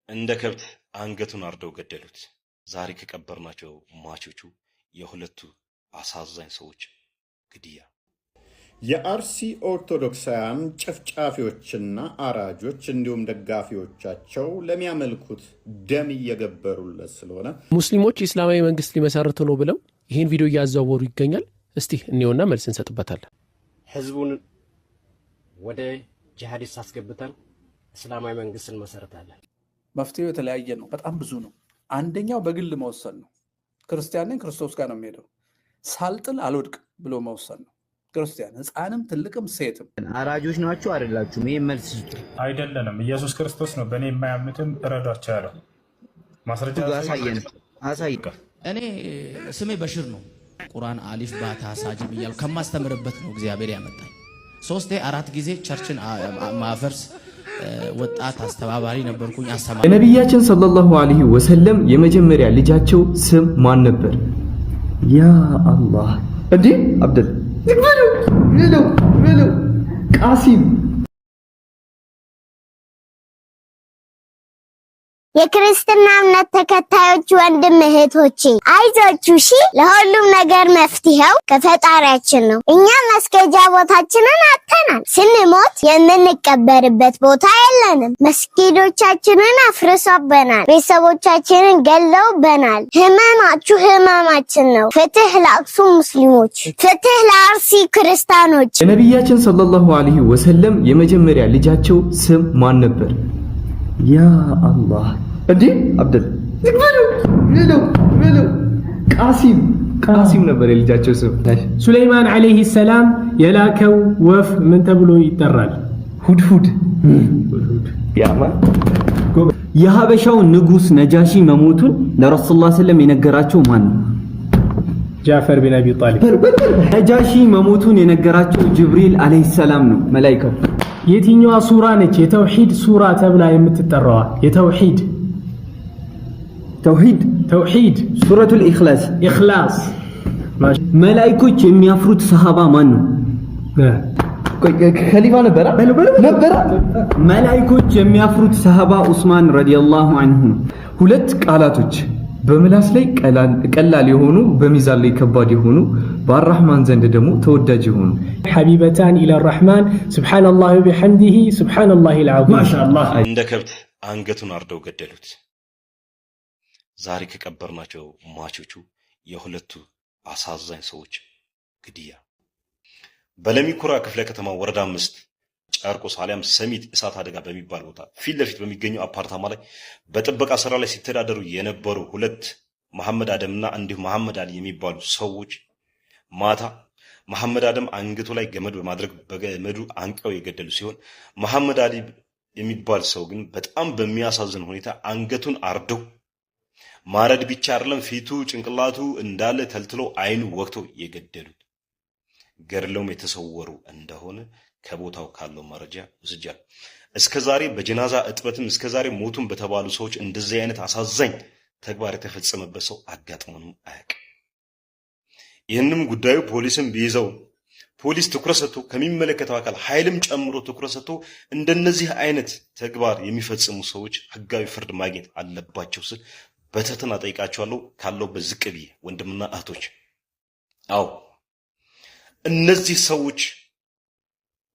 እንደ ከብት አንገቱን አርደው ገደሉት። ዛሬ ከቀበርናቸው ሟቾቹ የሁለቱ አሳዛኝ ሰዎች ግድያ። የአርሲ ኦርቶዶክሳውያን ጨፍጫፊዎችና አራጆች እንዲሁም ደጋፊዎቻቸው ለሚያመልኩት ደም እየገበሩለት ስለሆነ ሙስሊሞች እስላማዊ መንግስት ሊመሰርቱ ነው ብለው ይህን ቪዲዮ እያዘዋወሩ ይገኛል። እስቲ እንየውና መልስ እንሰጥበታለን። ህዝቡን ወደ ጂሃዲስት አስገብተን እስላማዊ መንግስትን መሰረታለን። መፍትሄው የተለያየ ነው፣ በጣም ብዙ ነው። አንደኛው በግል መወሰን ነው። ክርስቲያን ነኝ ክርስቶስ ጋር ነው የሚሄደው፣ ሳልጥል አልወድቅ ብሎ መወሰን ነው። ክርስቲያን ህፃንም ትልቅም ሴትም። አራጆች ናችሁ አይደላችሁም? ይሄ መልስ ስጡ። አይደለንም፣ ኢየሱስ ክርስቶስ ነው በእኔ የማያምኑትን እረዷቸው ያለው። ማስረጃ አሳየን። እኔ ስሜ በሽር ነው። ቁርአን አሊፍ ባታ ሳጅም እያልኩ ከማስተምርበት ነው እግዚአብሔር ያመጣኝ። 3-4 ጊዜ ቸርችን ማፈርስ ወጣት አስተባባሪ ነበርኩኝ። አስተማሪ የነቢያችን ሰለላሁ ዐለይሂ ወሰለም የመጀመሪያ ልጃቸው ስም ማን ነበር? ያ አላህ እንዴ አብደል ቃሲም። የክርስትና እምነት ተከታዮች ወንድም እህቶቼ አይዟችሁ፣ እሺ። ለሁሉም ነገር መፍትሄው ከፈጣሪያችን ነው። እኛ መስገጃ ቦታችንን አጥተናል። ስንሞት የምንቀበርበት ቦታ የለንም። መስጊዶቻችንን አፍርሶብናል። ቤተሰቦቻችንን ገለውብናል። ህመማችሁ ህመማችን ነው። ፍትህ ለአክሱም ሙስሊሞች፣ ፍትህ ለአርሲ ክርስቲያኖች። የነቢያችን ሰለላሁ ዐለይሂ ወሰለም የመጀመሪያ ልጃቸው ስም ማን ነበር? ያ አላህ እንዴ አብደል ቃሲም ነበር የልጃቸው ስም። ሱለይማን አለይሂ ሰላም የላከው ወፍ ምን ተብሎ ይጠራል? ሁድሁድ። የሀበሻው ንጉስ ነጃሺ መሞቱን ለረሱላህ ሰለም የነገራቸው ማን ነው? ጃፈር ቢን አቢ ጣሊብ። ነጃሺ መሞቱን የነገራቸው ጅብሪል አለይሂ ሰላም ነው፣ መላእክቱ። የትኛዋ ሱራ ነች የተውሂድ ሱራ ተብላ የምትጠራዋ? ተውሂድ ሱረቱል ኢኽላስ። መላእክቶች የሚያፍሩት ሰሃባ ማን ነው? ከሊፋ ነበረ። መላእክቶች የሚያፍሩት ሰሃባ ዑስማን ረዲየላሁ ዐንሁ። ሁለት ቃላቶች በምላስ ላይ ቀላል የሆኑ በሚዛን ላይ ከባድ የሆኑ በአርራህማን ዘንድ ደግሞ ተወዳጅ የሆኑ ሐቢበታን ኢላ አርራህማን ሱብሃንአላሂ ወቢሐምዲሂ ሱብሃንአላሂል ዐዚም። ማሻአላህ። እንደ ከብት አንገቱን አርደው ገደሉት። ዛሬ ከቀበርናቸው ሟቾቹ የሁለቱ አሳዛኝ ሰዎች ግድያ። በለሚ ኩራ ክፍለ ከተማ ወረዳ 5 ጨርቆስ አሊያም ሰሚት እሳት አደጋ በሚባል ቦታ ፊት ለፊት በሚገኘው አፓርታማ ላይ በጥበቃ ስራ ላይ ሲተዳደሩ የነበሩ ሁለት መሐመድ አደምና እንዲሁም መሐመድ አሊ የሚባሉ ሰዎች ማታ መሐመድ አደም አንገቱ ላይ ገመድ በማድረግ በገመዱ አንቀው የገደሉ ሲሆን መሐመድ አሊ የሚባል ሰው ግን በጣም በሚያሳዝን ሁኔታ አንገቱን አርደው ማረድ ብቻ አይደለም ፊቱ ጭንቅላቱ እንዳለ ተልትሎ አይኑ ወቅቶ የገደሉት ገድለውም የተሰወሩ እንደሆነ ከቦታው ካለው መረጃ ወስጃል። እስከዛሬ በጀናዛ እጥበትም እስከዛሬ ሞቱን በተባሉ ሰዎች እንደዚህ አይነት አሳዛኝ ተግባር የተፈጸመበት ሰው አጋጥሞንም አያውቅም። ይህንም ጉዳዩ ፖሊስም ቢይዘው ፖሊስ ትኩረት ሰጥቶ ከሚመለከተው አካል ኃይልም ጨምሮ ትኩረት ሰጥቶ እንደነዚህ አይነት ተግባር የሚፈጽሙ ሰዎች ህጋዊ ፍርድ ማግኘት አለባቸው ስል በትህትና ጠይቃቸዋለሁ። ካለውበት ዝቅ ብዬ ወንድምና እህቶች፣ አዎ እነዚህ ሰዎች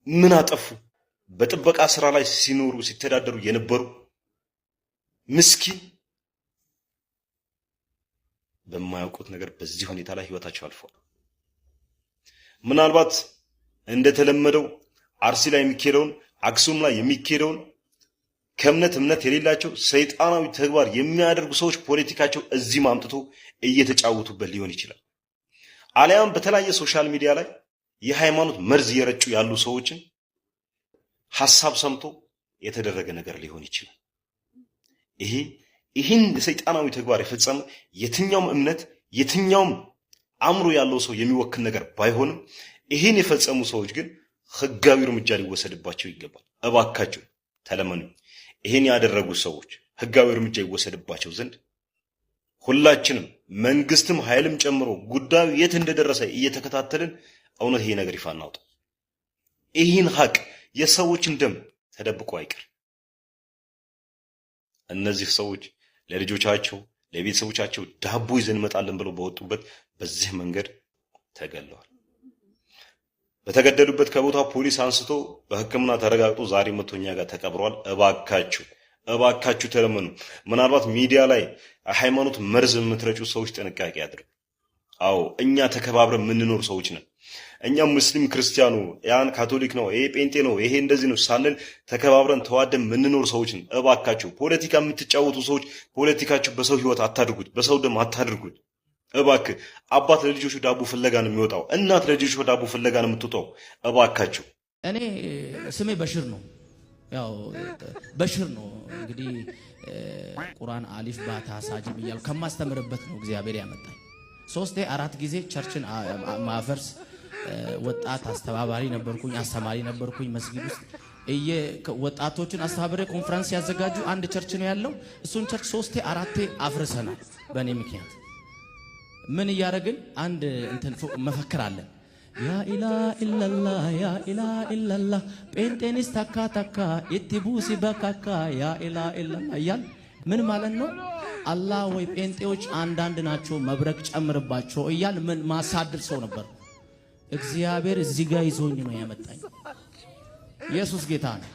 ምን አጠፉ? በጥበቃ ስራ ላይ ሲኖሩ ሲተዳደሩ የነበሩ ምስኪን በማያውቁት ነገር በዚህ ሁኔታ ላይ ህይወታቸው አልፏል። ምናልባት እንደተለመደው አርሲ ላይ የሚካሄደውን አክሱም ላይ የሚካሄደውን ከእምነት የሌላቸው ሰይጣናዊ ተግባር የሚያደርጉ ሰዎች ፖለቲካቸው እዚህ ማምጥቶ እየተጫወቱበት ሊሆን ይችላል። አሊያም በተለያየ ሶሻል ሚዲያ ላይ የሃይማኖት መርዝ እየረጩ ያሉ ሰዎችን ሐሳብ ሰምቶ የተደረገ ነገር ሊሆን ይችላል። ይህን ሰይጣናዊ ተግባር የፈጸመ የትኛውም እምነት የትኛውም አእምሮ ያለው ሰው የሚወክል ነገር ባይሆንም ይህን የፈጸሙ ሰዎች ግን ህጋዊ እርምጃ ሊወሰድባቸው ይገባል። እባካችሁ ተለመኑ። ይህን ያደረጉ ሰዎች ህጋዊ እርምጃ ይወሰድባቸው ዘንድ ሁላችንም መንግስትም ኃይልም ጨምሮ ጉዳዩ የት እንደደረሰ እየተከታተልን እውነት ይሄ ነገር ይፋ እናውጣ። ይህን ሀቅ የሰዎችን ደም ተደብቆ አይቀር። እነዚህ ሰዎች ለልጆቻቸው ለቤተሰቦቻቸው ዳቦ ይዘን እንመጣለን ብለው በወጡበት በዚህ መንገድ ተገለዋል። በተገደሉበት ከቦታ ፖሊስ አንስቶ በሕክምና ተረጋግጦ ዛሬ መጥቶ እኛ ጋር ተቀብረዋል። እባካችሁ ተለመኑ። ምናልባት ሚዲያ ላይ ሃይማኖት መርዝ የምትረጩ ሰዎች ጥንቃቄ አድርጉ። አዎ እኛ ተከባብረን የምንኖር ሰዎች ነን። እኛ ሙስሊም ክርስቲያኑ፣ ያን ካቶሊክ ነው፣ ይሄ ጴንጤ ነው፣ ይሄ እንደዚህ ነው ሳንል ተከባብረን ተዋደን የምንኖር ሰዎች ነን። እባካችሁ ፖለቲካ የምትጫወቱ ሰዎች ፖለቲካችሁ በሰው ህይወት አታድርጉት፣ በሰው ደም አታድርጉት። እባክህ አባት ለልጆቹ ዳቦ ፍለጋ ነው የሚወጣው፣ እናት ለልጆቹ ዳቦ ፍለጋ ነው የምትወጣው። እባካችሁ እኔ ስሜ በሽር ነው። ያው በሽር ነው እንግዲህ ቁርአን አሊፍ ባታ ሳጅም እያልኩ ከማስተምርበት ነው እግዚአብሔር ያመጣኝ። 3-4 ጊዜ ቸርችን ማፈርስ ወጣት አስተባባሪ ነበርኩኝ፣ አስተማሪ ነበርኩኝ። መስጊድ ውስጥ ወጣቶችን አስተባብሬ ኮንፈረንስ ያዘጋጁ አንድ ቸርች ነው ያለው። እሱን ቸርች 3-4 አፍርሰናል በእኔ ምክንያት። ምን እያደረግን አንድ እንትን መፈክር አለን። ያ ኢላሃ ኢላላህ ያ ኢላሃ ኢላላህ ጴንጤንስ ተካ ተካ ኢትቡሲ በካካ ያ ኢላሃ ኢላላህ እያል ምን ማለት ነው? አላህ ወይ ጴንጤዎች አንዳንድ ናቸው መብረቅ ጨምርባቸው እያል ምን ማሳድር ሰው ነበር። እግዚአብሔር እዚህ ጋር ይዞኝ ነው ያመጣኝ። ኢየሱስ ጌታ ነው።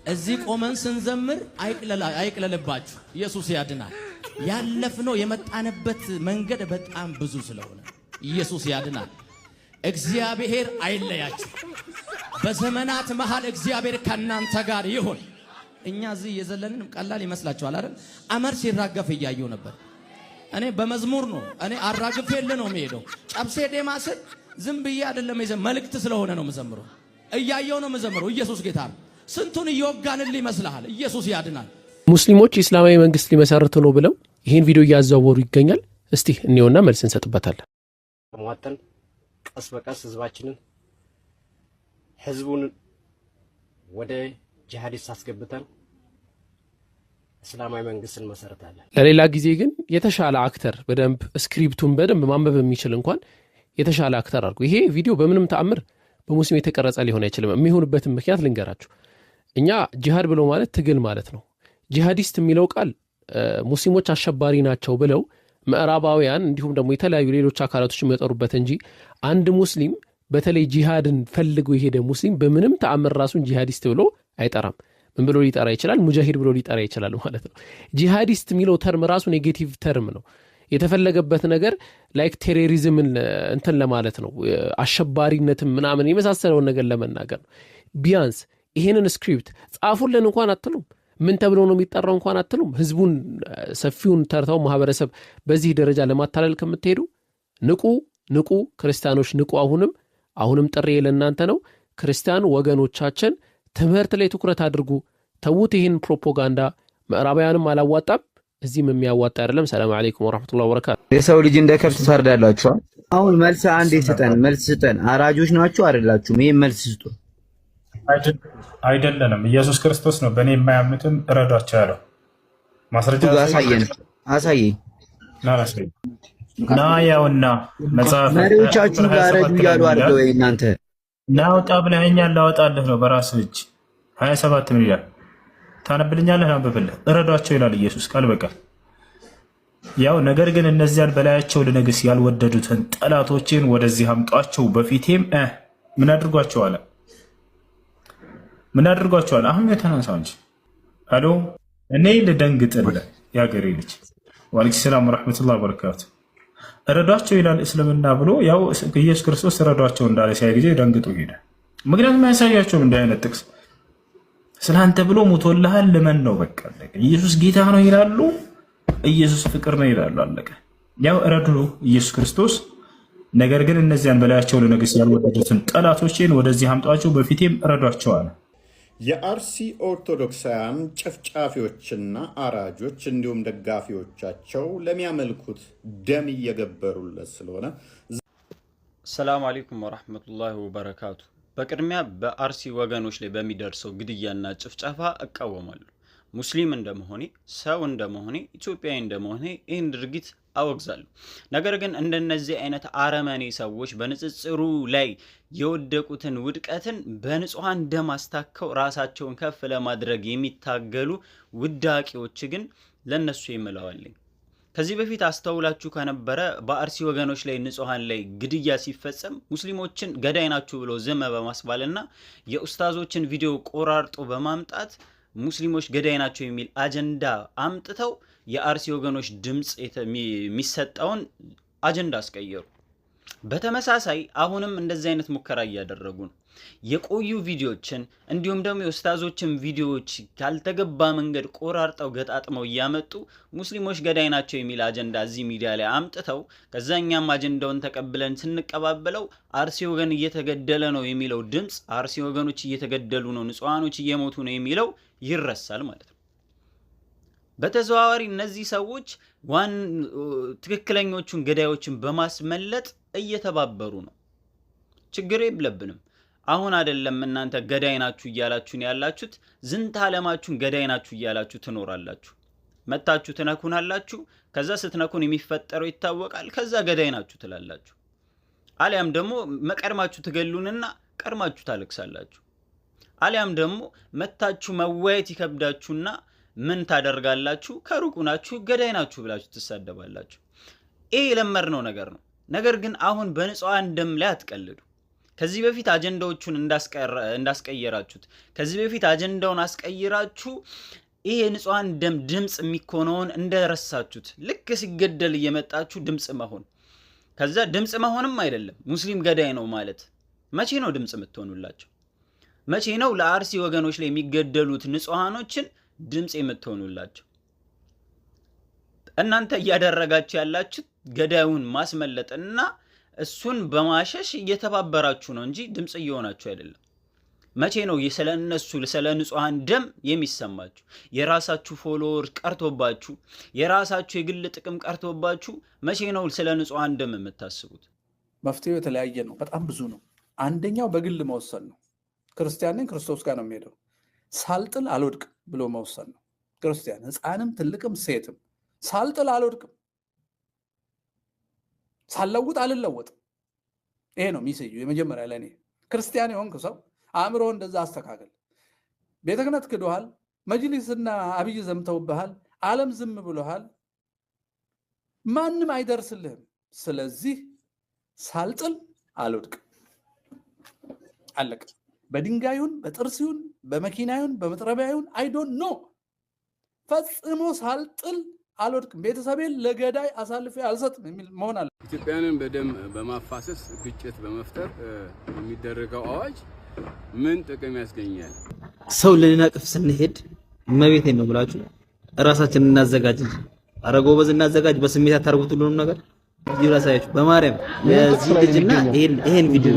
እዚህ ቆመን ስንዘምር አይቅለልባችሁ፣ ኢየሱስ ያድናል። ያለፍነው የመጣንበት መንገድ በጣም ብዙ ስለሆነ ኢየሱስ ያድናል። እግዚአብሔር አይለያችሁ። በዘመናት መሃል እግዚአብሔር ከናንተ ጋር ይሁን። እኛ እዚህ የዘለንን ቀላል ይመስላችኋል አይደል? አመር ሲራገፍ እያየው ነበር። እኔ በመዝሙር ነው እኔ አራግፌልህ ነው የምሄደው። ጨብሴ ዴማስን ዝም ብዬ አይደለም መልእክት ስለሆነ ነው የምዘምረው። እያየው ነው የምዘምረው። ኢየሱስ ጌታ ነው። ስንቱን እየወጋንልህ ይመስልሃል? ኢየሱስ ያድናል። ሙስሊሞች እስላማዊ መንግስት ሊመሰርቱ ነው ብለው ይህን ቪዲዮ እያዘዋወሩ ይገኛል። እስቲ እንየውና መልስ እንሰጥበታለን። ተሟጠን ቀስ በቀስ ህዝቡን ወደ ጂሃዲስት አስገብተን እስላማዊ መንግስት እንመሰርታለን። ለሌላ ጊዜ ግን የተሻለ አክተር በደንብ ስክሪፕቱን በደንብ ማንበብ የሚችል እንኳን የተሻለ አክተር አድርጉ። ይሄ ቪዲዮ በምንም ተአምር በሙስሊም የተቀረጸ ሊሆን አይችልም። የሚሆንበትን ምክንያት ልንገራችሁ። እኛ ጂሃድ ብሎ ማለት ትግል ማለት ነው። ጂሃዲስት የሚለው ቃል ሙስሊሞች አሸባሪ ናቸው ብለው ምዕራባውያን እንዲሁም ደግሞ የተለያዩ ሌሎች አካላቶች የሚጠሩበት እንጂ አንድ ሙስሊም በተለይ ጂሃድን ፈልጎ የሄደ ሙስሊም በምንም ተአምር ራሱን ጂሃዲስት ብሎ አይጠራም። ምን ብሎ ሊጠራ ይችላል? ሙጃሂድ ብሎ ሊጠራ ይችላል ማለት ነው። ጂሃዲስት የሚለው ተርም ራሱ ኔጌቲቭ ተርም ነው። የተፈለገበት ነገር ላይክ ቴሮሪዝምን እንትን ለማለት ነው፣ አሸባሪነትም ምናምን የመሳሰለውን ነገር ለመናገር ነው። ቢያንስ ይሄንን ስክሪፕት ጻፉልን እንኳን አትሉም። ምን ተብሎ ነው የሚጠራው እንኳን አትሉም። ህዝቡን ሰፊውን ተርታው ማህበረሰብ በዚህ ደረጃ ለማታለል ከምትሄዱ ንቁ ክርስቲያኖች ንቁ። አሁንም ጥሪ ለእናንተ ነው። ክርስቲያን ወገኖቻችን ትምህርት ላይ ትኩረት አድርጉ። ተዉት ይህን ፕሮፓጋንዳ። ምዕራባውያንም አላዋጣም፣ እዚህም የሚያዋጣ አይደለም። ሰላም አለይኩም ወራህመቱላሂ ወበረካቱ። የሰው ልጅ እንደ ከብት ታርዳላችሁ። አሁን መልስ አንዴ ስጠን። አራጆች ናችሁ አይደላችሁም? ይሄን መልስ ስጡ። አይደለንም። ኢየሱስ ክርስቶስ ነው በእኔ የማያምኑትን እረዷቸው ያለው። ማስረጃ አሳየኝ። ና ያውና መጽሐፍ መሪዎቻችሁ ጋር እያሉ አድርገው እናንተ ናውጣ ብለኸኛል፣ ላወጣልህ ነው በራስህ እጅ። 27 ምን ይላል? ታነብልኛለህ? አንብብልህ። እረዷቸው ይላል ኢየሱስ ቃል በቃል። ያው ነገር ግን እነዚያን በላያቸው ልነግስ ያልወደዱትን ጠላቶችን ወደዚህ አምጧቸው፣ በፊቴም ምን አድርጓቸው አለ። ምን አድርጓቸዋል? አሁን የተነሳው እንጂ አሎ እኔ ልደንግጥልህ ያገሬ ልጅ። ወአለይኩም ሰላም ወራህመቱላሂ ወበረካቱ። እረዷቸው ይላል እስልምና ብሎ ያው ኢየሱስ ክርስቶስ እረዷቸው እንዳለ ሲያይ ጊዜ ደንግጦ ሄደ። ምክንያቱም ያሳያቸውም እንዲህ አይነት ጥቅስ ስለአንተ ብሎ ሙቶልሃል ልመን ነው በቃ አለቀ። ኢየሱስ ጌታ ነው ይላሉ፣ ኢየሱስ ፍቅር ነው ይላሉ፣ አለቀ። ያው እረዱ ኢየሱስ ክርስቶስ። ነገር ግን እነዚያን በላያቸው ልነግስ ያልወደዱትን ጠላቶችን ወደዚህ አምጧቸው፣ በፊቴም እረዷቸው አለ። የአርሲ ኦርቶዶክሳውያን ጨፍጫፊዎችና አራጆች እንዲሁም ደጋፊዎቻቸው ለሚያመልኩት ደም እየገበሩለት ስለሆነ። ሰላም አለይኩም ወራህመቱላሂ ወበረካቱ። በቅድሚያ በአርሲ ወገኖች ላይ በሚደርሰው ግድያና ጭፍጨፋ እቃወማለሁ። ሙስሊም እንደመሆኔ ሰው እንደመሆኔ ኢትዮጵያዊ እንደመሆኔ ይህን ድርጊት አወግዛለሁ። ነገር ግን እንደነዚህ አይነት አረመኔ ሰዎች በንጽጽሩ ላይ የወደቁትን ውድቀትን በንጹሃን ደም አስታከው ራሳቸውን ከፍ ለማድረግ የሚታገሉ ውዳቂዎች ግን ለነሱ ይመለዋልኝ። ከዚህ በፊት አስተውላችሁ ከነበረ በአርሲ ወገኖች ላይ ንጹሃን ላይ ግድያ ሲፈጸም ሙስሊሞችን ገዳይ ናችሁ ብለው ዝም በማስባልና የኡስታዞችን ቪዲዮ ቆራርጦ በማምጣት ሙስሊሞች ገዳይ ናቸው የሚል አጀንዳ አምጥተው የአርሲ ወገኖች ድምጽ የሚሰጠውን አጀንዳ አስቀየሩ። በተመሳሳይ አሁንም እንደዚህ አይነት ሙከራ እያደረጉ ነው። የቆዩ ቪዲዮችን እንዲሁም ደግሞ የኡስታዞችን ቪዲዮዎች ካልተገባ መንገድ ቆራርጠው ገጣጥመው እያመጡ ሙስሊሞች ገዳይ ናቸው የሚል አጀንዳ እዚህ ሚዲያ ላይ አምጥተው ከዛኛም አጀንዳውን ተቀብለን ስንቀባበለው አርሲ ወገን እየተገደለ ነው የሚለው ድምጽ አርሲ ወገኖች እየተገደሉ ነው፣ ንጹሃኖች እየሞቱ ነው የሚለው ይረሳል ማለት ነው። በተዘዋዋሪ እነዚህ ሰዎች ትክክለኞቹን ገዳዮችን በማስመለጥ እየተባበሩ ነው። ችግር የለብንም። አሁን አይደለም እናንተ ገዳይ ናችሁ እያላችሁን ያላችሁት፣ ዝንተ ዓለማችሁን ገዳይ ናችሁ እያላችሁ ትኖራላችሁ። መታችሁ ትነኩናላችሁ። ከዛ ስትነኩን የሚፈጠረው ይታወቃል። ከዛ ገዳይ ናችሁ ትላላችሁ። አሊያም ደግሞ መቀድማችሁ ትገሉንና ቀድማችሁ ታለቅሳላችሁ። አሊያም ደግሞ መታችሁ መወያየት ይከብዳችሁና ምን ታደርጋላችሁ? ከሩቁ ናችሁ ገዳይ ናችሁ ብላችሁ ትሳደባላችሁ። ይሄ የለመድነው ነገር ነው። ነገር ግን አሁን በንጹሃን ደም ላይ አትቀልዱ። ከዚህ በፊት አጀንዳዎቹን እንዳስቀየራችሁት ከዚህ በፊት አጀንዳውን አስቀይራችሁ ይሄ ንጹሃን ደም ድምጽ የሚኮነውን እንደረሳችሁት ልክ ሲገደል እየመጣችሁ ድምጽ መሆን፣ ከዛ ድምጽ መሆንም አይደለም ሙስሊም ገዳይ ነው ማለት። መቼ ነው ድምጽ የምትሆኑላቸው? መቼ ነው ለአርሲ ወገኖች ላይ የሚገደሉት ንጹሃኖችን ድምጽ የምትሆኑላቸው? እናንተ እያደረጋችሁ ያላችሁ ገዳዩን ማስመለጥና እሱን በማሸሽ እየተባበራችሁ ነው እንጂ ድምጽ እየሆናችሁ አይደለም። መቼ ነው ስለነሱ ስለ ንጹሃን ደም የሚሰማችሁ? የራሳችሁ ፎሎወር ቀርቶባችሁ የራሳችሁ የግል ጥቅም ቀርቶባችሁ መቼ ነው ስለ ንጹሃን ደም የምታስቡት? መፍትሄው የተለያየ ነው፣ በጣም ብዙ ነው። አንደኛው በግል መወሰን ነው። ክርስቲያን ነኝ ክርስቶስ ጋር ነው የሚሄደው፣ ሳልጥል አልወድቅም ብሎ መወሰን ነው። ክርስቲያን ሕፃንም ትልቅም ሴትም ሳልጥል አልወድቅም፣ ሳልለውጥ አልለወጥም። ይሄ ነው ሚስዩ የመጀመሪያ ለኔ። ክርስቲያን የሆንክ ሰው አእምሮ እንደዛ አስተካከል። ቤተ ክህነት ክዶሃል፣ መጅሊስና አብይ ዘምተውብሃል፣ ዓለም ዝም ብሎሃል፣ ማንም አይደርስልህም። ስለዚህ ሳልጥል አልወድቅም፣ አለቀ። በድንጋዩን በጥርሲዩን በመኪናዩን በመጥረቢያዩን አይዶን ኖ ፈጽሞ ሳልጥል አልወድቅም፣ ቤተሰቤን ለገዳይ አሳልፌ አልሰጥም የሚል መሆን አለ። ኢትዮጵያንን በደም በማፋሰስ ግጭት በመፍጠር የሚደረገው አዋጅ ምን ጥቅም ያስገኛል? ሰው ልንነቅፍ ስንሄድ እመቤቴን ነው ብላችሁ ራሳችንን እናዘጋጅ። ኧረ ጎበዝ እናዘጋጅ። በስሜት አታርጉት ሁሉንም ነገር። ቪዲዮ ላሳያችሁ በማርያም የዚህ ልጅና ይሄን ቪዲዮ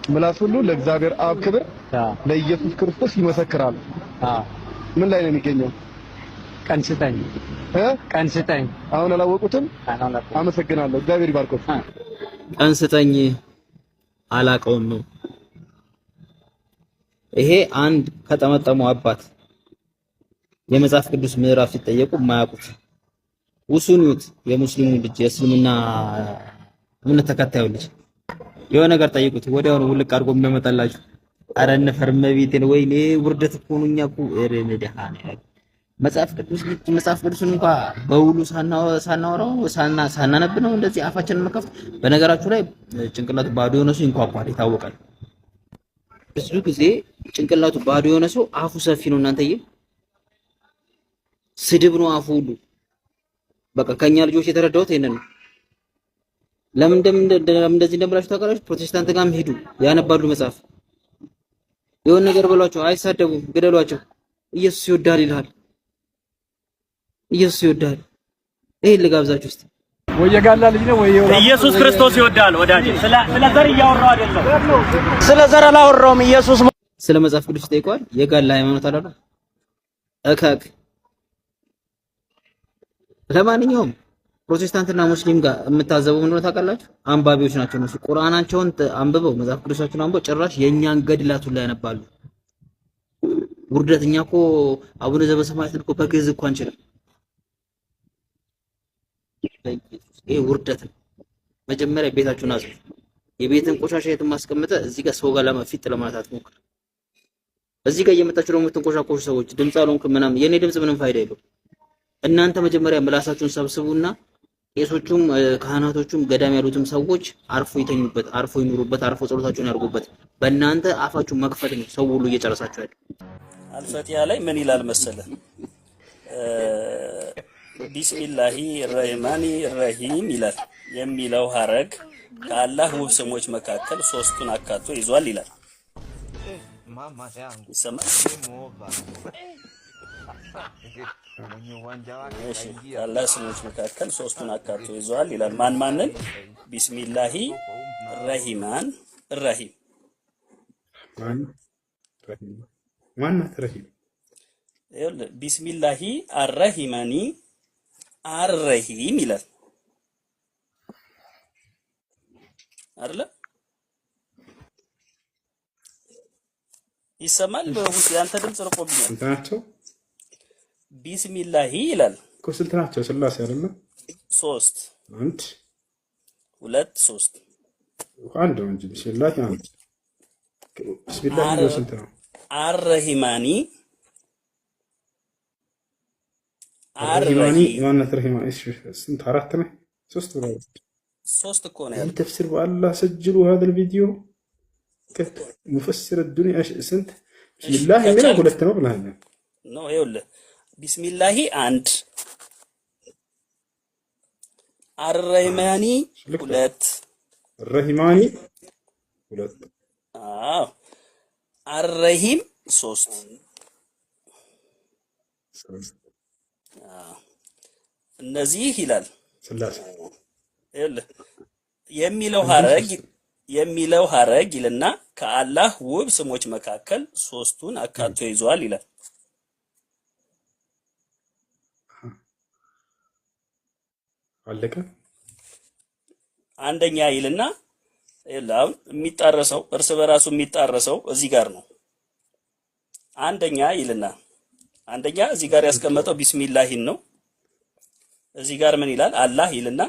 ምላስ ሁሉ ለእግዚአብሔር አብ ክብር ለኢየሱስ ክርስቶስ ይመሰክራል። ምን ላይ ነው የሚገኘው? ቀን ስጠኝ ቀን ስጠኝ። አሁን አላወቁትም። አመሰግናለሁ። እግዚአብሔር ይባርኮት። ቀን ስጠኝ አላቀውም ነው። ይሄ አንድ ከጠመጠመው አባት የመጽሐፍ ቅዱስ ምዕራፍ ሲጠየቁ የማያውቁት ውሱኑት የሙስሊሙ ልጅ የእስልምና እምነት ተከታዩ ልጅ የሆነ ነገር ጠይቁት፣ ወዲያው ነው ውልቅ አድርጎ የሚያመጣላችሁ። አረ ነፈርመ ቤቴን ወይኔ ውርደት እኮ ነው። እኛ እኮ ረመዳሃን መጽሐፍ ቅዱስን እንኳን በውሉ ሳናወራው ሳናነብ ነው እንደዚህ አፋችንን መከፍት። በነገራችሁ ላይ ጭንቅላቱ ባዶ የሆነ ሰው ይንኳኳል፣ ይታወቃል። ብዙ ጊዜ ጭንቅላቱ ባዶ የሆነ ሰው አፉ ሰፊ ነው። እናንተዬ ስድብ ነው አፉ ሁሉ። በቃ ከኛ ልጆች የተረዳሁት ይሄንን ነው። ለምን እንደዚህ እንደምላችሁ ታውቃላችሁ? ፕሮቴስታንት ጋርም ሄዱ ያነባሉ መጽሐፍ። የሆነ ነገር በሏቸው፣ አይሳደቡም፣ ግደሏቸው። ኢየሱስ ይወዳል ይልሃል። ኢየሱስ ይወዳል። ይሄን ልጋብዛችሁ እስቲ። ወየጋላ ልጅ ነው ወይ? ኢየሱስ ክርስቶስ ይወዳል ወዳጅ። ስለ ዘር እያወራው አይደለም፣ ስለ ዘር አላወራውም። ኢየሱስ ስለ መጽሐፍ ቅዱስ ጠይቀዋል። የጋላ ሃይማኖት አላሉ እከክ። ለማንኛውም ፕሮቴስታንትና ሙስሊም ጋር የምታዘቡ ምን ነው ታውቃላችሁ? አንባቢዎች ናቸው እነሱ። ቁርአናቸውን አንብበው መጽሐፍ ቅዱሳቸውን አንብበው ጭራሽ የኛን ገድላቱን ላይ ያነባሉ። ውርደት። እኛ እኮ አቡነ ዘበሰማያትን እኮ በግዕዝ እኮ አንችልም። ይሄ ውርደት ነው። መጀመሪያ ቤታችሁን አጽዱ። የቤትን ቆሻሻ የትም ማስቀመጠ እዚህ ጋር ሰው ጋር ለማፊት ለማታት ሞክር። እዚህ ጋር እየመጣችሁ ደግሞ የምትንቆሻቆሹ ሰዎች ድምጽ አልሆንክም ምናምን፣ የኔ ድምጽ ምንም ፋይዳ የለውም። እናንተ መጀመሪያ ምላሳችሁን ሰብስቡና ቄሶቹም ካህናቶቹም ገዳም ያሉትም ሰዎች አርፎ ይተኙበት፣ አርፎ ይኑሩበት፣ አርፎ ጸሎታቸውን ያርጉበት። በእናንተ አፋችሁ መክፈት ነው ሰው ሁሉ እየጨረሳችሁ ያለው። አልፈቲያ ላይ ምን ይላል መሰለ? ቢስሚላሂ ረህማኒ ረሂም ይላል የሚለው ሀረግ ከአላህ ውብ ስሞች መካከል ሶስቱን አካቶ ይዟል ይላል። ይሰማል? እሺ፣ ከአላህ ስሞች መካከል ሶስቱን አካቶ ይዟል ይላል። ማንን? ቢስሚላሂ ረሂማን ረሂም። ማናት ረሂም? ይኸውልህ ቢስሚላሂ አረሂማኒ አረሂም ይላል አይደለ? ይሰማል? በውስጥ ያንተ ድምጽ ርቆብኛል። ስንት ናቸው? ቢስሚላሂ ይላል እኮ ስንት ናቸው? ስላሴ አይደለም? 3 1 2 3 አንድ ነው እንጂ ቢስሚላሂ አንድ። ቢስሚላሂ ነው ስንት ነው? አረሂማኒ አረሂማኒ ማናት ረሂማ? እሺ ስንት? 4 ነው? 3 ብለው 3 እኮ ነው ያለው። ተፍሲር በአላህ ሰጅሉ هذا الفيديو مفسر الدنيا سنت بسم الله من ሁለት ነው ብለሃል ነው። ይኸውልህ ቢስሚላሂ አንድ፣ አረሂማኒ 2 ረሂማኒ 2 አዎ፣ አረሂም 3 እነዚህ ይላል ስላሴ። ይኸውልህ የሚለው ሀረግ ይልና ከአላህ ውብ ስሞች መካከል ሶስቱን አካቶ ይዟል ይላል። አለቀ። አንደኛ ይልና ይላው የሚጣረሰው እርስ በራሱ የሚጣረሰው እዚህ ጋር ነው። አንደኛ ይልና አንደኛ እዚህ ጋር ያስቀመጠው ቢስሚላሂን ነው። እዚህ ጋር ምን ይላል? አላህ ይልና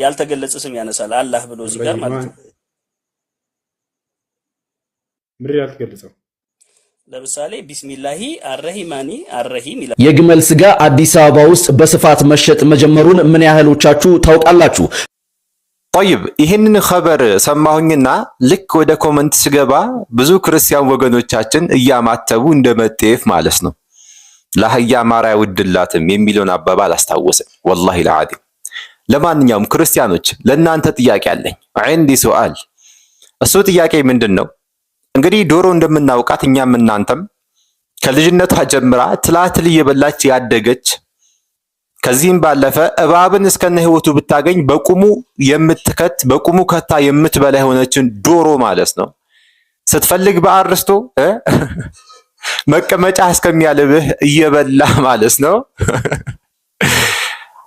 ያልተገለጸ ስም ያነሳል። አላህ ብሎ እዚህ ጋር ማለት ነው። ምን ያልተገለጸው? ለምሳሌ ቢስሚላሂ አረሂማኒ አረሂም ይላል። የግመል ስጋ አዲስ አበባ ውስጥ በስፋት መሸጥ መጀመሩን ምን ያህሎቻችሁ ታውቃላችሁ? طيب ይህንን ኸበር ሰማሁኝና ልክ ወደ ኮመንት ስገባ ብዙ ክርስቲያን ወገኖቻችን እያማተቡ እንደመጤፍ ማለት ነው ለአህያ ማርያ ውድላትም የሚለውን አባባል አስታወሰኝ። ወላሂ ለዓዚም። ለማንኛውም ክርስቲያኖች ለእናንተ ጥያቄ አለኝ። عندي سؤال። እሱ ጥያቄ ምንድን ነው? እንግዲህ ዶሮ እንደምናውቃት እኛም እናንተም ከልጅነቷ ጀምራ ትላትል እየበላች ያደገች ከዚህም ባለፈ እባብን እስከነ ህይወቱ ብታገኝ በቁሙ የምትከት በቁሙ ከታ የምትበላ የሆነችን ዶሮ ማለት ነው። ስትፈልግ በአርስቶ መቀመጫ እስከሚያልብህ እየበላ ማለት ነው።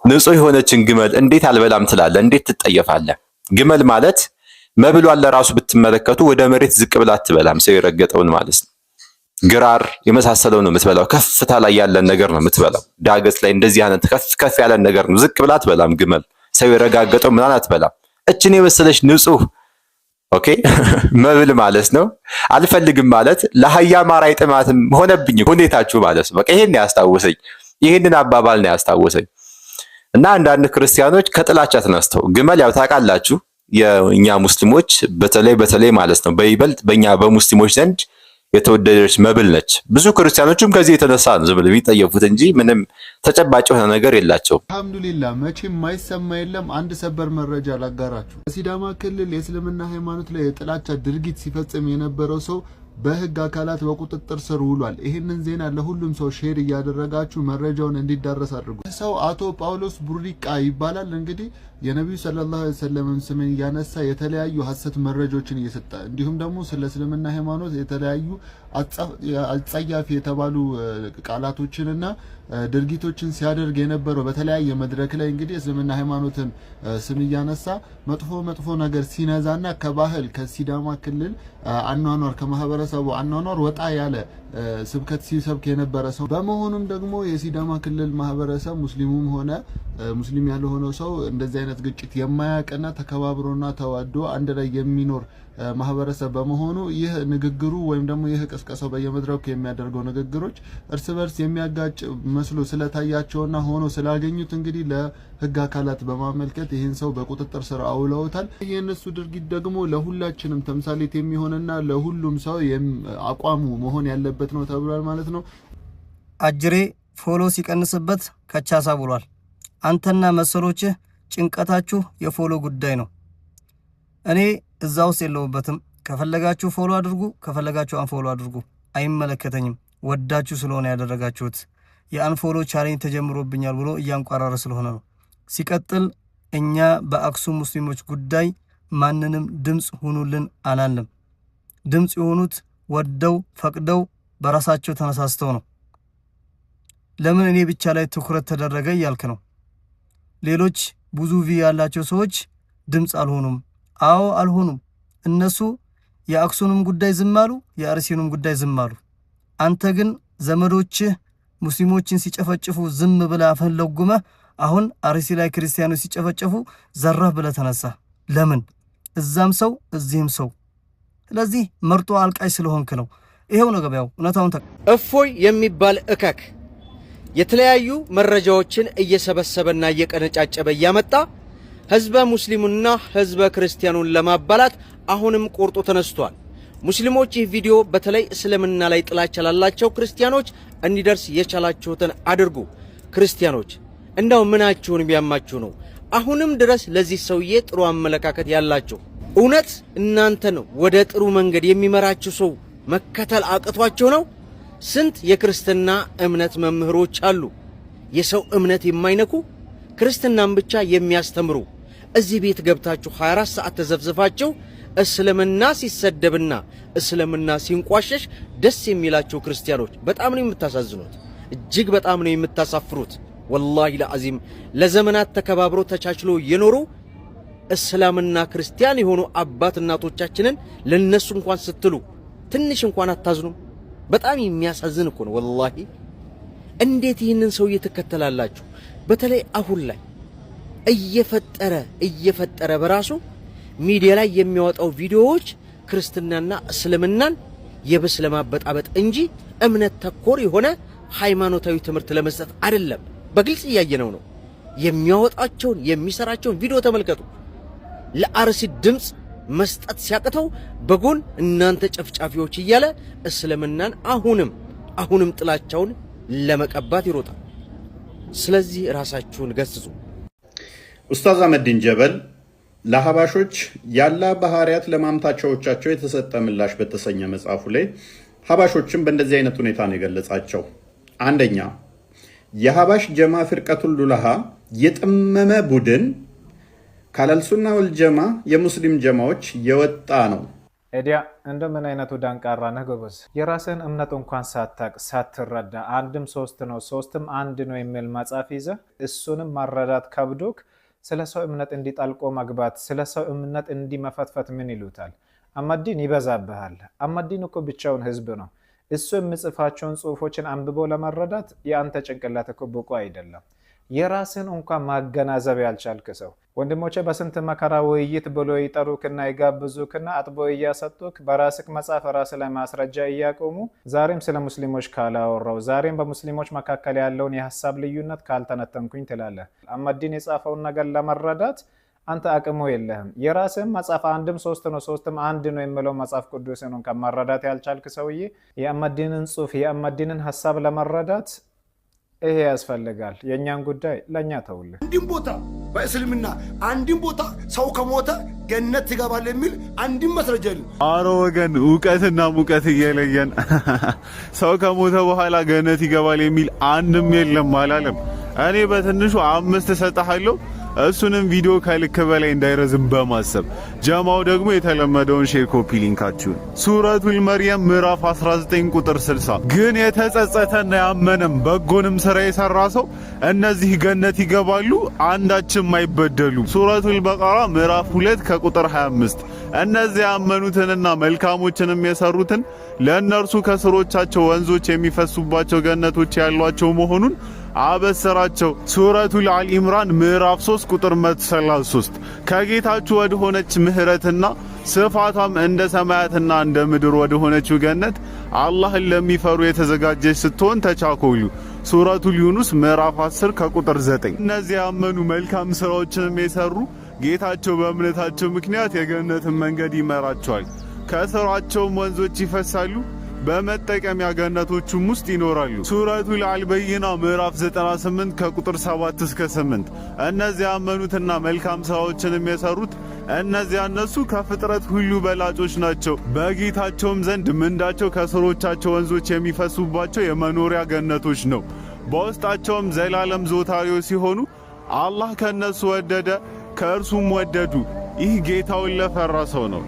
ንጹህ የሆነችን ግመል እንዴት አልበላም ትላለህ? እንዴት ትጠየፋለህ? ግመል ማለት መብሏን ለራሱ ብትመለከቱ ወደ መሬት ዝቅ ብላ አትበላም። ሰው የረገጠውን ማለት ነው። ግራር የመሳሰለው ነው የምትበላው። ከፍታ ላይ ያለን ነገር ነው የምትበላው። ዳገት ላይ እንደዚህ አይነት ከፍ ያለን ነገር ነው። ዝቅ ብላ አትበላም ግመል። ሰው የረጋገጠው ምናምን አትበላም። እችን የመሰለች ንጹህ ኦኬ መብል ማለት ነው። አልፈልግም ማለት ለአህያ ማርያ ጥማትም ሆነብኝ ሁኔታችሁ ማለት ነው። በቃ ይሄን ያስታወሰኝ፣ ይሄንን አባባል ነው ያስታወሰኝ። እና አንዳንድ ክርስቲያኖች ከጥላቻ ተነስተው ግመል ያው ታውቃላችሁ የኛ ሙስሊሞች በተለይ ማለት ነው በይበልጥ በእኛ በሙስሊሞች ዘንድ የተወደደች መብል ነች። ብዙ ክርስቲያኖችም ከዚህ የተነሳ ነው ዝም ብለው የሚጠየፉት እንጂ ምንም ተጨባጭ የሆነ ነገር የላቸውም። አልሐምዱሊላህ መቼም የማይሰማ የለም። አንድ ሰበር መረጃ ላጋራችሁ። በሲዳማ ክልል የእስልምና ሃይማኖት ላይ የጥላቻ ድርጊት ሲፈጽም የነበረው ሰው በህግ አካላት በቁጥጥር ስር ውሏል። ይህንን ዜና ለሁሉም ሰው ሼር እያደረጋችሁ መረጃውን እንዲዳረስ አድርጉ። ሰው አቶ ጳውሎስ ቡሪቃ ይባላል። እንግዲህ የነብዩ ሰለላሁ ዐለይሂ ወሰለም ስምን ያነሳ የተለያዩ ሐሰት መረጃዎችን እየሰጠ እንዲሁም ደግሞ ስለ እስልምና ሃይማኖት የተለያዩ አጸያፊ የተባሉ ቃላቶችንና ድርጊቶችን ሲያደርግ የነበረው በተለያየ መድረክ ላይ እንግዲህ እስልምና ሃይማኖትን ስም እያነሳ መጥፎ ነገር ሲነዛና ከባህል ከሲዳማ ክልል አኗኗር ከማህበረሰቡ አኗኗር ወጣ ያለ ስብከት ሲሰብክ የነበረ ሰው በመሆኑም ደግሞ የሲዳማ ክልል ማህበረሰብ ሙስሊሙም ሆነ ሙስሊም ያልሆነው ሰው እንደዚህ አይነት ግጭት የማያውቅና ተከባብሮና ተዋዶ አንድ ላይ የሚኖር ማህበረሰብ በመሆኑ ይህ ንግግሩ ወይም ደግሞ ይህ ቅስቀሳው በየመድረኩ የሚያደርገው ንግግሮች እርስ በርስ የሚያጋጭ መስሎ ስለታያቸውና ሆኖ ስላገኙት እንግዲህ ለህግ አካላት በማመልከት ይህን ሰው በቁጥጥር ስር አውለውታል። የእነሱ ድርጊት ደግሞ ለሁላችንም ተምሳሌት የሚሆንና ለሁሉም ሰው አቋሙ መሆን ያለበት ነው ተብሏል ማለት ነው። አጅሬ ፎሎ ሲቀንስበት ከቻሳ ብሏል። አንተና መሰሎችህ ጭንቀታችሁ የፎሎ ጉዳይ ነው። እኔ እዛ ውስጥ የለውበትም። ከፈለጋችሁ ፎሎ አድርጉ፣ ከፈለጋችሁ አንፎሎ አድርጉ፣ አይመለከተኝም። ወዳችሁ ስለሆነ ያደረጋችሁት የአንፎሎ ቻሌንጅ ተጀምሮብኛል ብሎ እያንቋራረ ስለሆነ ነው። ሲቀጥል እኛ በአክሱም ሙስሊሞች ጉዳይ ማንንም ድምጽ ሁኑልን አላለም። ድምጽ የሆኑት ወደው ፈቅደው በራሳቸው ተነሳስተው ነው። ለምን እኔ ብቻ ላይ ትኩረት ተደረገ እያልክ ነው? ሌሎች ብዙ ያላቸው ሰዎች ድምጽ አልሆኑም። አዎ አልሆኑም። እነሱ የአክሱንም ጉዳይ ዝም አሉ፣ የአርሲኑም ጉዳይ ዝም አሉ። አንተ ግን ዘመዶችህ ሙስሊሞችን ሲጨፈጭፉ ዝም ብለህ አፈን ለጉመህ አሁን አርሲ ላይ ክርስቲያኖች ሲጨፈጨፉ ዘራህ ብለህ ተነሳ። ለምን? እዛም ሰው እዚህም ሰው። ስለዚህ መርጦ አልቃይ ስለሆንክ ነው። ይሄው ነው ገበያው። እውነታውን እፎይ የሚባል እከክ የተለያዩ መረጃዎችን እየሰበሰበና እየቀነጫጨበ እያመጣ ህዝበ ሙስሊሙና ህዝበ ክርስቲያኑን ለማባላት አሁንም ቆርጦ ተነስቷል። ሙስሊሞች ይህ ቪዲዮ በተለይ እስልምና ላይ ጥላቻ ላላቸው ክርስቲያኖች እንዲደርስ የቻላችሁትን አድርጉ። ክርስቲያኖች እንዳው ምናችሁን ቢያማችሁ ነው አሁንም ድረስ ለዚህ ሰውዬ ጥሩ አመለካከት ያላችሁ? እውነት እናንተን ወደ ጥሩ መንገድ የሚመራችሁ ሰው መከተል አቅቷቸው ነው? ስንት የክርስትና እምነት መምህሮች አሉ፣ የሰው እምነት የማይነኩ ክርስትናን ብቻ የሚያስተምሩ። እዚህ ቤት ገብታችሁ 24 ሰዓት ተዘፍዝፋችሁ እስልምና ሲሰደብና እስልምና ሲንቋሸሽ ደስ የሚላቸው ክርስቲያኖች በጣም ነው የምታሳዝኑት። እጅግ በጣም ነው የምታሳፍሩት። ወላሂ ለአዚም ለዘመናት ተከባብሮ ተቻችሎ የኖሩ እስላምና ክርስቲያን የሆኑ አባት እናቶቻችንን ለነሱ እንኳን ስትሉ ትንሽ እንኳን አታዝኑም? በጣም የሚያሳዝን እኮ ነው ወላሂ። እንዴት ይህንን ሰው እየተከተላላችሁ? በተለይ አሁን ላይ እየፈጠረ በራሱ ሚዲያ ላይ የሚያወጣው ቪዲዮዎች ክርስትናና እስልምናን የብስ ለማበጣበጥ እንጂ እምነት ተኮር የሆነ ሃይማኖታዊ ትምህርት ለመስጠት አይደለም። በግልጽ እያየነው ነው። የሚያወጣቸውን የሚሰራቸውን ቪዲዮ ተመልከቱ። ለአርሲ ድምጽ መስጠት ሲያቅተው በጎን እናንተ ጨፍጫፊዎች እያለ እስልምናን አሁንም ጥላቻውን ለመቀባት ይሮጣል። ስለዚህ ራሳችሁን ገስጹ። ኡስታዝ አህመዲን ጀበል ለሐባሾች ያላ ባህሪያት ለማምታቻዎቻቸው የተሰጠ ምላሽ በተሰኘ መጽሐፉ ላይ ሐባሾችን በእንደዚህ አይነት ሁኔታ ነው የገለጻቸው። አንደኛ የሐባሽ ጀማ ፍርቀቱል ሉላሃ የጠመመ ቡድን ካላልሱና ወልጀማ የሙስሊም ጀማዎች የወጣ ነው። ኤዲያ እንደምን አይነቱ ዳንቃራ ነህ ጎበዝ! የራስህን እምነት እንኳን ሳታቅ ሳትረዳ አንድም ሶስት ነው ሶስትም አንድ ነው የሚል መጽሐፍ ይዘህ እሱንም ማረዳት ከብዶክ ስለ ሰው እምነት እንዲጣልቆ መግባት ስለ ሰው እምነት እንዲመፈትፈት ምን ይሉታል? አህመዲን ይበዛብሃል። አህመዲን እኮ ብቻውን ህዝብ ነው። እሱ የሚጽፋቸውን ጽሁፎችን አንብቦ ለመረዳት የአንተ ጭንቅላት እኮ ብቁ አይደለም። የራስን እንኳን ማገናዘብ ያልቻልክ ሰው ወንድሞቼ በስንት መከራ ውይይት ብሎ ይጠሩክና ይጋብዙክና አጥቦ እያሰጡክ በራስክ መጽሐፍ ራስ ላይ ማስረጃ እያቆሙ ዛሬም ስለ ሙስሊሞች ካላወራው ዛሬም በሙስሊሞች መካከል ያለውን የሐሳብ ልዩነት ካልተነተንኩኝ ትላለህ። አህመዲን የጻፈውን ነገር ለመረዳት አንተ አቅሙ የለህም። የራስህን መጽሐፍ አንድም ሶስት ነው ሶስትም አንድ ነው የሚለው መጽሐፍ ቅዱስን እንኳን መረዳት ያልቻልክ ሰውዬ የአህመዲንን ጽሁፍ የአህመዲንን ሐሳብ ለመረዳት ይሄ ያስፈልጋል። የኛን ጉዳይ ለኛ ተውልህ። አንድም ቦታ በእስልምና አንድም ቦታ ሰው ከሞተ ገነት ይገባል የሚል አንድም መስረጃ የለም። አረ ወገን ዕውቀትና ሙቀት እየለየን ሰው ከሞተ በኋላ ገነት ይገባል የሚል አንድም የለም አላለም። እኔ በትንሹ 5 እሰጥሃለሁ። እሱንም ቪዲዮ ከልክ በላይ እንዳይረዝም በማሰብ ጀማው ደግሞ የተለመደውን ሼር ኮፒ ሊንካችሁን ሱረቱል መርየም ምዕራፍ 19 ቁጥር 60 ግን የተጸጸተና ያመነም በጎንም ስራ የሰራ ሰው እነዚህ ገነት ይገባሉ አንዳችም አይበደሉ። ሱረቱል በቀራ ምዕራፍ 2 ከቁጥር 25 እነዚህ ያመኑትንና መልካሞችንም የሰሩትን ለእነርሱ ከስሮቻቸው ወንዞች የሚፈሱባቸው ገነቶች ያሏቸው መሆኑን አበሰራቸው። ሱረቱል አል ኢምራን ምዕራፍ 3 ቁጥር 133 ከጌታችሁ ወደ ሆነች ምህረትና ስፋቷም እንደ ሰማያትና እንደ ምድር ወደ ሆነችው ገነት አላህን ለሚፈሩ የተዘጋጀች ስትሆን ተቻኮሉ። ሱረቱል ዩኑስ ምዕራፍ 10 ከቁጥር 9 እነዚህ ያመኑ መልካም ስራዎችንም የሰሩ ጌታቸው በእምነታቸው ምክንያት የገነትን መንገድ ይመራቸዋል፣ ከስራቸውም ወንዞች ይፈሳሉ፣ በመጠቀሚያ ገነቶቹም ውስጥ ይኖራሉ። ሱረቱል አልበይና ምዕራፍ 98 ከቁጥር 7 እስከ 8 እነዚህ ያመኑትና መልካም ስራዎችንም የሰሩት እነሱ ከፍጥረት ሁሉ በላጮች ናቸው፣ በጌታቸውም ዘንድ ምንዳቸው ከስሮቻቸው ወንዞች የሚፈሱባቸው የመኖሪያ ገነቶች ነው፣ በውስጣቸውም ዘላለም ዞታሪዎች ሲሆኑ አላህ ከነሱ ወደደ ከእርሱም ወደዱ። ይህ ጌታውን ለፈራ ሰው ነው።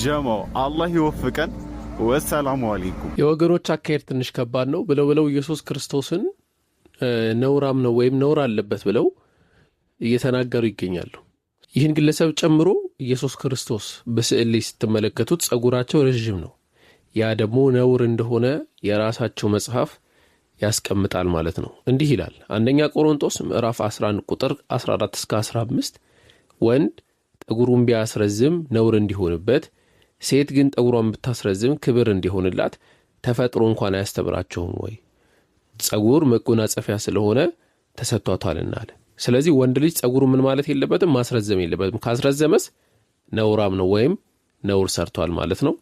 ጀማው አላህ ይወፍቀን። ወሰላሙ አለይኩም። የወገኖች አካሄድ ትንሽ ከባድ ነው ብለው ኢየሱስ ክርስቶስን ነውራም ነው ወይም ነውር አለበት ብለው እየተናገሩ ይገኛሉ። ይህን ግለሰብ ጨምሮ ኢየሱስ ክርስቶስ በስዕል ላይ ስትመለከቱት ጸጉራቸው ረዥም ነው። ያ ደግሞ ነውር እንደሆነ የራሳቸው መጽሐፍ ያስቀምጣል ማለት ነው። እንዲህ ይላል አንደኛ ቆሮንቶስ ምዕራፍ 11 ቁጥር 14 እስከ 15 ወንድ ጠጉሩን ቢያስረዝም ነውር እንዲሆንበት፣ ሴት ግን ጠጉሯን ብታስረዝም ክብር እንዲሆንላት ተፈጥሮ እንኳን አያስተምራቸውም ወይ? ጸጉር መጎናጸፊያ ስለሆነ ተሰጥቷታልና አለ። ስለዚህ ወንድ ልጅ ጸጉሩ ምን ማለት የለበትም፣ ማስረዘም የለበትም። ካስረዘመስ ነውራም ነው ወይም ነውር ሰርቷል ማለት ነው።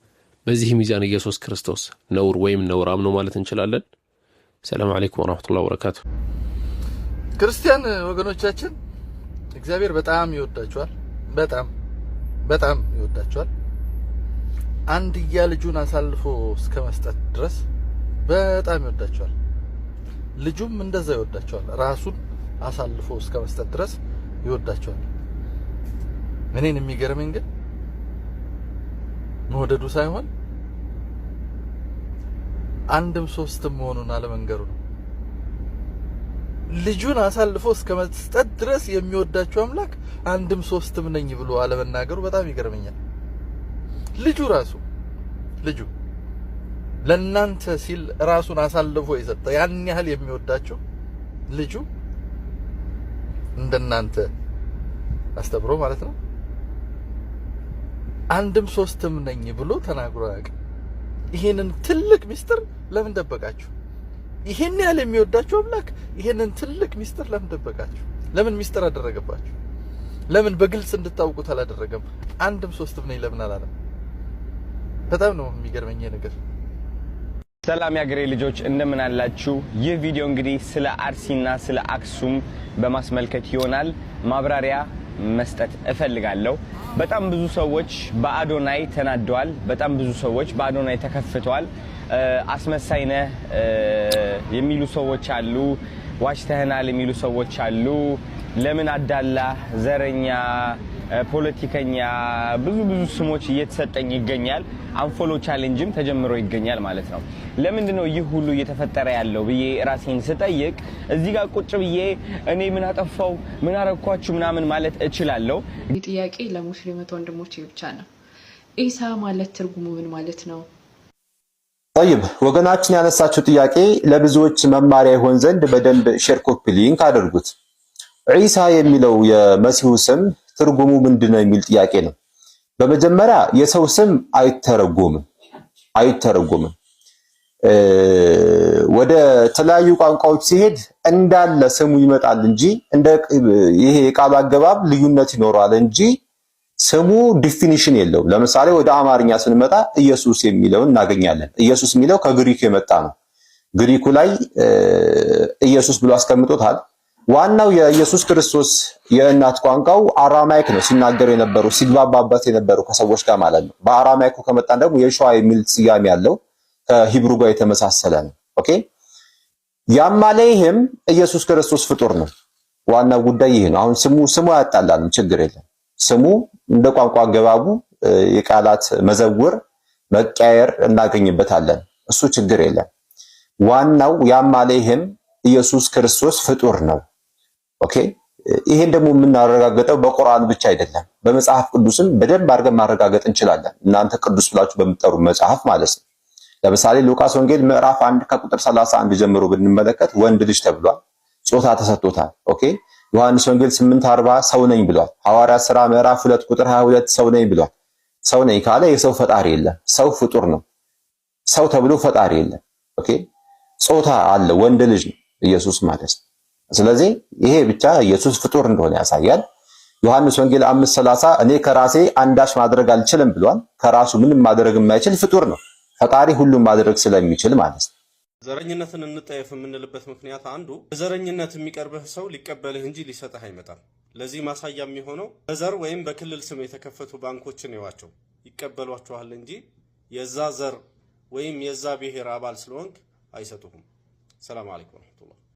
በዚህ ሚዛን ኢየሱስ ክርስቶስ ነውር ወይም ነውራም ነው ማለት እንችላለን። ሰላም አለይኩም ወራህመቱላሂ ወበረካቱ። ክርስቲያን ወገኖቻችን እግዚአብሔር በጣም ይወዳቸዋል፣ በጣም ይወዳቸዋል። አንድያ ልጁን አሳልፎ እስከ መስጠት ድረስ በጣም ይወዳቸዋል። ልጁም እንደዛ ይወዳቸዋል፣ ራሱን አሳልፎ እስከ መስጠት ድረስ ይወዳቸዋል። እኔን የሚገርመኝ ግን መውደዱ ሳይሆን አንድም ሶስትም መሆኑን አለመንገሩ ነው። ልጁን አሳልፎ እስከ መስጠት ድረስ የሚወዳቸው አምላክ አንድም ሶስትም ነኝ ብሎ አለመናገሩ በጣም ይገርመኛል። ልጁ ለእናንተ ሲል ራሱን አሳልፎ የሰጠ ያን ያህል የሚወዳቸው ልጁ እንደናንተ አስተምሮ ማለት ነው አንድም ሶስትም ነኝ ብሎ ተናግሮ አያውቅም። ይሄንን ትልቅ ሚስጥር ለምን ደበቃችሁ? ይሄን ያህል የሚወዳችሁ አምላክ ይሄንን ትልቅ ሚስጥር ለምን ደበቃችሁ? ለምን ሚስጥር አደረገባችሁ? ለምን በግልጽ እንድታውቁት አላደረገም? አንድም ሶስትም ነኝ ለምን አላለም? በጣም ነው የሚገርመኝ ነገር። ሰላም ያገሬ ልጆች እንደምን አላችሁ? ይህ ቪዲዮ እንግዲህ ስለ አርሲና ስለ አክሱም በማስመልከት ይሆናል። ማብራሪያ መስጠት እፈልጋለሁ። በጣም ብዙ ሰዎች በአዶናይ ተናደዋል። በጣም ብዙ ሰዎች በአዶናይ ተከፍተዋል። አስመሳይ ነህ የሚሉ ሰዎች አሉ። ዋሽተህናል የሚሉ ሰዎች አሉ። ለምን አዳላ፣ ዘረኛ፣ ፖለቲከኛ ብዙ ስሞች እየተሰጠኝ ይገኛል። አንፎሎ ቻሌንጅም ተጀምሮ ይገኛል ማለት ነው። ለምንድነው ይህ ሁሉ እየተፈጠረ ያለው ብዬ ራሴን ስጠይቅ እዚህ ጋር ቁጭ ብዬ እኔ ምን አጠፋው ምን አረኳችሁ ምናምን ማለት እችላለሁ። ጥያቄ ለሙስሊም ወንድሞቼ ብቻ ነው። ኢሳ ማለት ትርጉሙ ምን ማለት ነው? طيب ወገናችን ያነሳችው ጥያቄ ለብዙዎች መማሪያ ይሆን ዘንድ በደንብ ሼር ኮፒ ሊንክ አድርጉት። ኢሳ የሚለው የመሲሁ ስም ትርጉሙ ምንድነው የሚል ጥያቄ ነው። በመጀመሪያ የሰው ስም አይተረጎምም። ወደ ተለያዩ ቋንቋዎች ሲሄድ እንዳለ ስሙ ይመጣል እንጂ እንደ ይሄ የቃል አገባብ ልዩነት ይኖረዋል እንጂ ስሙ ዲፊኒሽን የለውም። ለምሳሌ ወደ አማርኛ ስንመጣ ኢየሱስ የሚለውን እናገኛለን። ኢየሱስ የሚለው ከግሪክ የመጣ ነው። ግሪኩ ላይ ኢየሱስ ብሎ አስቀምጦታል። ዋናው የኢየሱስ ክርስቶስ የእናት ቋንቋው አራማይክ ነው። ሲናገር የነበረው ሲግባባበት የነበረው ከሰዎች ጋር ማለት ነው። በአራማይኩ ከመጣን ደግሞ የሸዋ የሚል ስያሜ ያለው ከሂብሩ ጋር የተመሳሰለ ነው። ኦኬ ያማለይህም ኢየሱስ ክርስቶስ ፍጡር ነው። ዋና ጉዳይ ይሄ ነው። አሁን ስሙ ያጣላልም ችግር የለም። ስሙ እንደ ቋንቋ አገባቡ የቃላት መዘውር መቀየር እናገኝበታለን። እሱ ችግር የለም። ዋናው ያም አለይህም ኢየሱስ ክርስቶስ ፍጡር ነው። ኦኬ ይሄን ደግሞ የምናረጋግጠው በቁርአን ብቻ አይደለም፣ በመጽሐፍ ቅዱስም በደንብ አድርገን ማረጋገጥ እንችላለን። እናንተ ቅዱስ ብላችሁ በምትጠሩ መጽሐፍ ማለት ነው። ለምሳሌ ሉቃስ ወንጌል ምዕራፍ 1 ከቁጥር 31 ጀምሮ ብንመለከት ወንድ ልጅ ተብሏል፣ ጾታ ተሰጥቶታል። ኦኬ ዮሐንስ ወንጌል 8:40 ሰው ነኝ ብሏል። ሐዋርያት ሥራ ምዕራፍ 2 ቁጥር 22 ሰው ነኝ ብሏል። ሰው ነኝ ካለ የሰው ፈጣሪ የለም፣ ሰው ፍጡር ነው። ሰው ተብሎ ፈጣሪ የለም። ኦኬ ጾታ አለ፣ ወንድ ልጅ ነው ኢየሱስ ማለት ነው። ስለዚህ ይሄ ብቻ ኢየሱስ ፍጡር እንደሆነ ያሳያል። ዮሐንስ ወንጌል 5:30 እኔ ከራሴ አንዳች ማድረግ አልችልም ብሏል። ከራሱ ምንም ማድረግ የማይችል ፍጡር ነው። ፈጣሪ ሁሉም ማድረግ ስለሚችል ማለት ነው። ዘረኝነትን እንጠየፍ የምንልበት ምክንያት አንዱ በዘረኝነት የሚቀርብህ ሰው ሊቀበልህ እንጂ ሊሰጥህ አይመጣም። ለዚህ ማሳያ የሚሆነው በዘር ወይም በክልል ስም የተከፈቱ ባንኮችን ይዋቸው ይቀበሏቸዋል እንጂ የዛ ዘር ወይም የዛ ብሔር አባል ስለሆንክ አይሰጡህም። ሰላም አለይኩም።